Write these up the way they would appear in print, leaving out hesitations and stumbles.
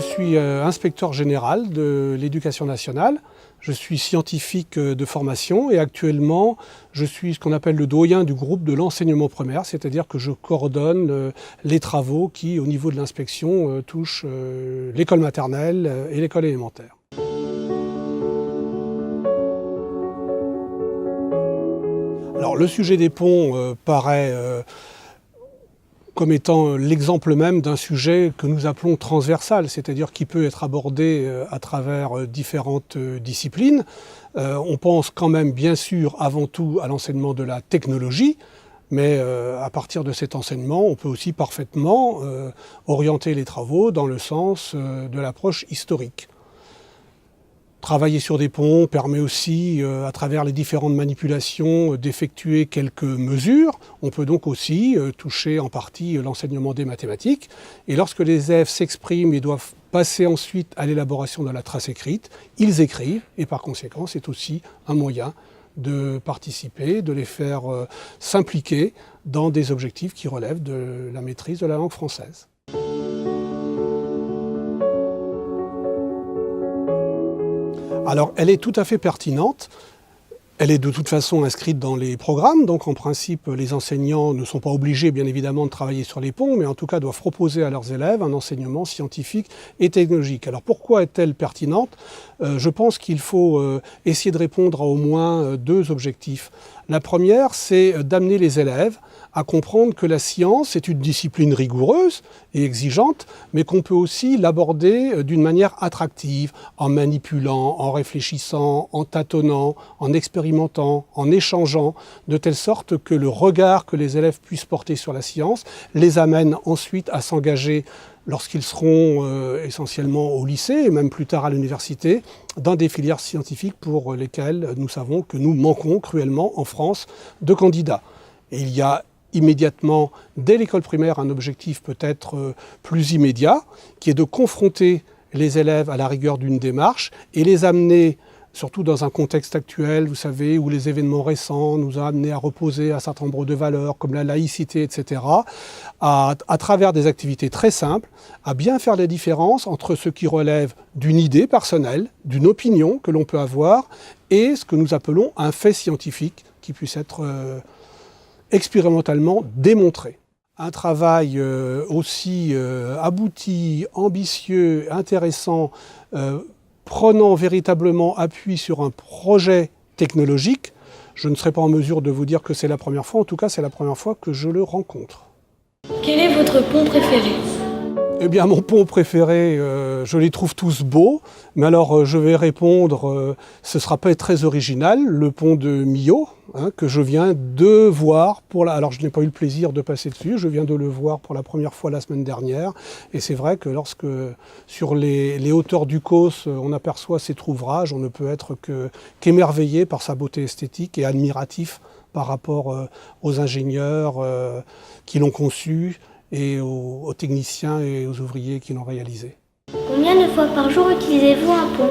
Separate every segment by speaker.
Speaker 1: Je suis inspecteur général de l'Éducation nationale. Je suis scientifique de formation et actuellement je suis ce qu'on appelle le doyen du groupe de l'enseignement primaire, c'est-à-dire que je coordonne les travaux qui, au niveau de l'inspection, touchent l'école maternelle et l'école élémentaire. Alors le sujet des ponts paraît comme étant l'exemple même d'un sujet que nous appelons transversal, c'est-à-dire qui peut être abordé à travers différentes disciplines. On pense quand même bien sûr avant tout à l'enseignement de la technologie, mais à partir de cet enseignement, on peut aussi parfaitement orienter les travaux dans le sens de l'approche historique. Travailler sur des ponts permet aussi, à travers les différentes manipulations, d'effectuer quelques mesures. On peut donc aussi toucher en partie l'enseignement des mathématiques. Et lorsque les élèves s'expriment et doivent passer ensuite à l'élaboration de la trace écrite, ils écrivent et par conséquent, c'est aussi un moyen de participer, de les faire s'impliquer dans des objectifs qui relèvent de la maîtrise de la langue française. Alors, elle est tout à fait pertinente. Elle est de toute façon inscrite dans les programmes, donc en principe, les enseignants ne sont pas obligés, bien évidemment, de travailler sur les ponts, mais en tout cas doivent proposer à leurs élèves un enseignement scientifique et technologique. Alors pourquoi est-elle pertinente ? Je pense qu'il faut essayer de répondre à au moins deux objectifs. La première, c'est d'amener les élèves à comprendre que la science est une discipline rigoureuse et exigeante, mais qu'on peut aussi l'aborder d'une manière attractive, en manipulant, en réfléchissant, en tâtonnant, en expérimentant, en échangeant, de telle sorte que le regard que les élèves puissent porter sur la science les amène ensuite à s'engager lorsqu'ils seront essentiellement au lycée et même plus tard à l'université, dans des filières scientifiques pour lesquelles nous savons que nous manquons cruellement en France de candidats. Et il y a immédiatement, dès l'école primaire, un objectif peut-être plus immédiat, qui est de confronter les élèves à la rigueur d'une démarche et les amener, surtout dans un contexte actuel, vous savez, où les événements récents nous ont amenés à reposer un certain nombre de valeurs, comme la laïcité, etc., à travers des activités très simples, à bien faire la différence entre ce qui relève d'une idée personnelle, d'une opinion que l'on peut avoir, et ce que nous appelons un fait scientifique qui puisse être expérimentalement démontré. Un travail aussi abouti, ambitieux, intéressant, prenant véritablement appui sur un projet technologique, je ne serai pas en mesure de vous dire que c'est la première fois, en tout cas c'est la première fois que je le rencontre.
Speaker 2: Quel est votre pont préféré ?
Speaker 1: Eh bien, mon pont préféré, je les trouve tous beaux, mais alors je vais répondre, ce ne sera pas très original, le pont de Millau, que je viens de voir, alors je n'ai pas eu le plaisir de passer dessus, je viens de le voir pour la première fois la semaine dernière, et c'est vrai que lorsque sur les hauteurs du Causse, on aperçoit cet ouvrage, on ne peut être qu'émerveillé par sa beauté esthétique et admiratif par rapport aux ingénieurs qui l'ont conçu, et aux techniciens et aux ouvriers qui l'ont réalisé.
Speaker 2: Combien de fois par jour utilisez-vous un pont ?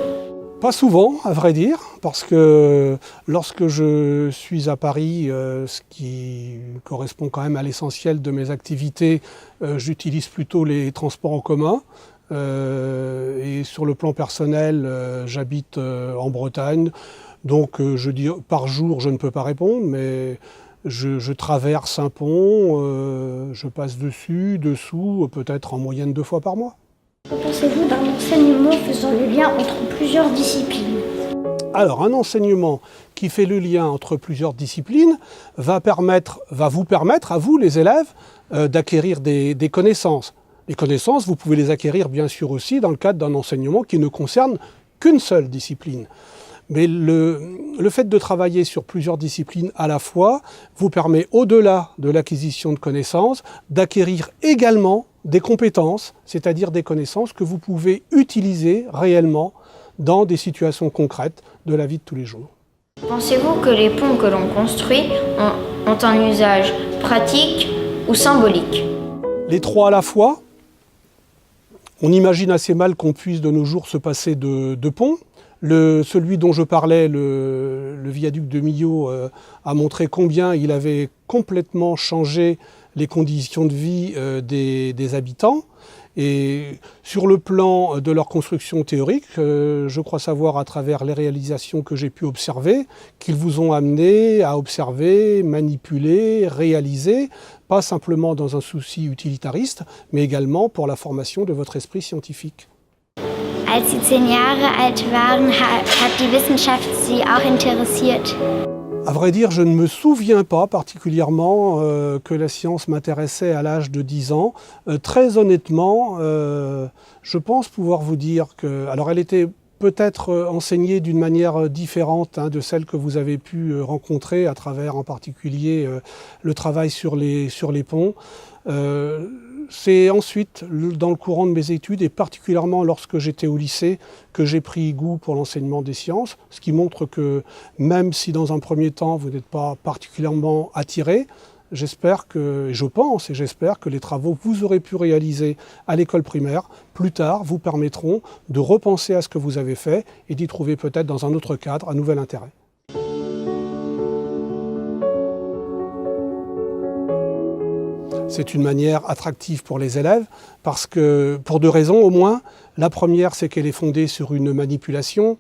Speaker 1: Pas souvent, à vrai dire, parce que lorsque je suis à Paris, ce qui correspond quand même à l'essentiel de mes activités, j'utilise plutôt les transports en commun. Et sur le plan personnel, j'habite en Bretagne, donc je dis par jour, je ne peux pas répondre, mais je traverse un pont, je passe dessus, dessous, peut-être en moyenne 2 fois par mois.
Speaker 2: Que pensez-vous d'un enseignement faisant le lien entre plusieurs disciplines ?
Speaker 1: Alors, un enseignement qui fait le lien entre plusieurs disciplines va vous permettre, à vous les élèves, d'acquérir des connaissances. Les connaissances, vous pouvez les acquérir bien sûr aussi dans le cadre d'un enseignement qui ne concerne qu'une seule discipline. Mais le fait de travailler sur plusieurs disciplines à la fois vous permet, au-delà de l'acquisition de connaissances, d'acquérir également des compétences, c'est-à-dire des connaissances que vous pouvez utiliser réellement dans des situations concrètes de la vie de tous les jours.
Speaker 3: Pensez-vous que les ponts que l'on construit ont un usage pratique ou symbolique ?
Speaker 1: Les trois à la fois. On imagine assez mal qu'on puisse de nos jours se passer de ponts. Celui dont je parlais, le viaduc de Millau, a montré combien il avait complètement changé les conditions de vie des habitants. Et sur le plan de leur construction théorique, je crois savoir à travers les réalisations que j'ai pu observer, qu'ils vous ont amené à observer, manipuler, réaliser, pas simplement dans un souci utilitariste, mais également pour la formation de votre esprit scientifique.
Speaker 2: Als Sie 10 Jahre alt waren, hat die Wissenschaft Sie auch interessiert?
Speaker 1: À vrai dire, je ne me souviens pas particulièrement que la science m'intéressait à l'âge de 10 ans. Très honnêtement, je pense pouvoir vous dire que... Alors elle était peut-être enseignée d'une manière différente de celle que vous avez pu rencontrer à travers en particulier le travail sur les ponts. C'est ensuite, dans le courant de mes études, et particulièrement lorsque j'étais au lycée, que j'ai pris goût pour l'enseignement des sciences, ce qui montre que même si dans un premier temps vous n'êtes pas particulièrement attiré, j'espère que, je pense et j'espère que les travaux que vous aurez pu réaliser à l'école primaire, plus tard, vous permettront de repenser à ce que vous avez fait et d'y trouver peut-être dans un autre cadre un nouvel intérêt. C'est une manière attractive pour les élèves parce que, pour 2 raisons au moins. La première, c'est qu'elle est fondée sur une manipulation,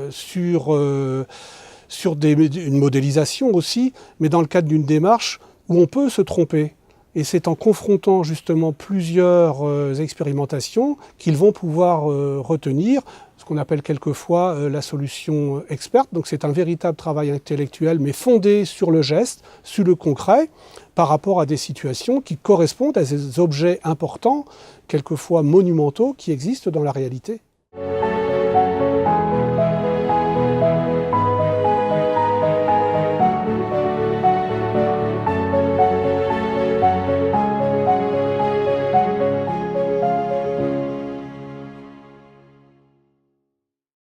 Speaker 1: sur une modélisation aussi, mais dans le cadre d'une démarche où on peut se tromper. Et c'est en confrontant justement plusieurs expérimentations qu'ils vont pouvoir retenir ce qu'on appelle quelquefois la solution experte. Donc c'est un véritable travail intellectuel, mais fondé sur le geste, sur le concret, par rapport à des situations qui correspondent à des objets importants, quelquefois monumentaux, qui existent dans la réalité.